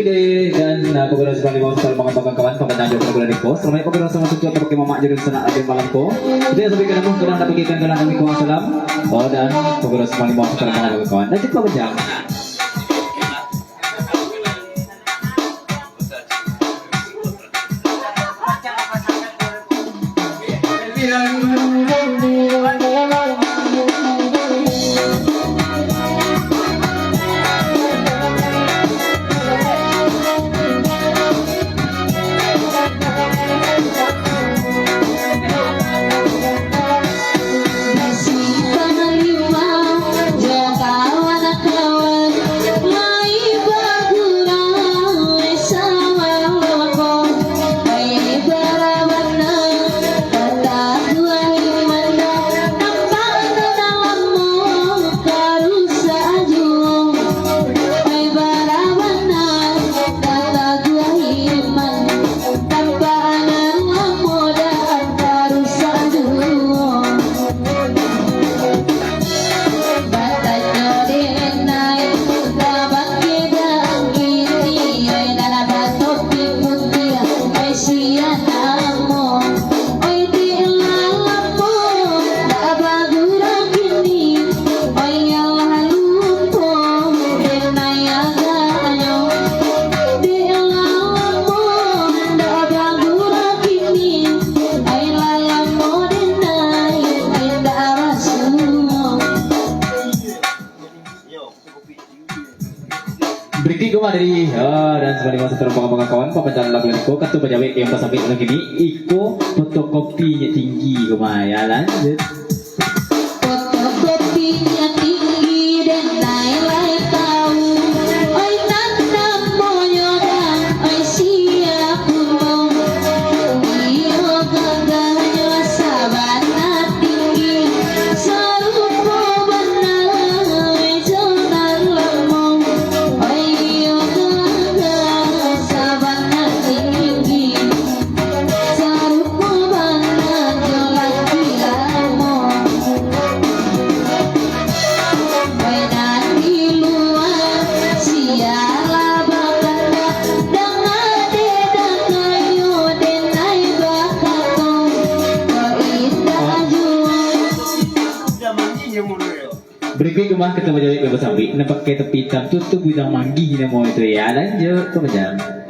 Yaudah, dan pagkaroon sa palimang sa mga pagkakawan, pagkatanda ko na bulan ko. Sa may pagkaroon sa mga tutuwa kapag mama dyan sa ating malam ko. Ito yung sabi ka na mo, kailangan napagitan ka lang kami kung ang salam. O, dan pagkaroon sa palimang sa mga pagkakawan. Nandiyan pa ba dyan? Berikti ko dari dan sebagai masa terpang kawan pembacaan lagu ko katu bajawe yang pasapit lagi ini iko fotokopinya tinggi kemaya lanjut fotokopinya tinggi dan nilai tahu oi tanam monyodan oi siap kuno iyo gagahnya sabana tinggi sarupo benar jonan lemong oi iyo gagah sabana tinggi sarupo benar jolan lemong Berikut kemah ketemu jawab yang bersambi nampak ke tepi tam tutup bidang manggi ni mau itu ya lanjut ke macam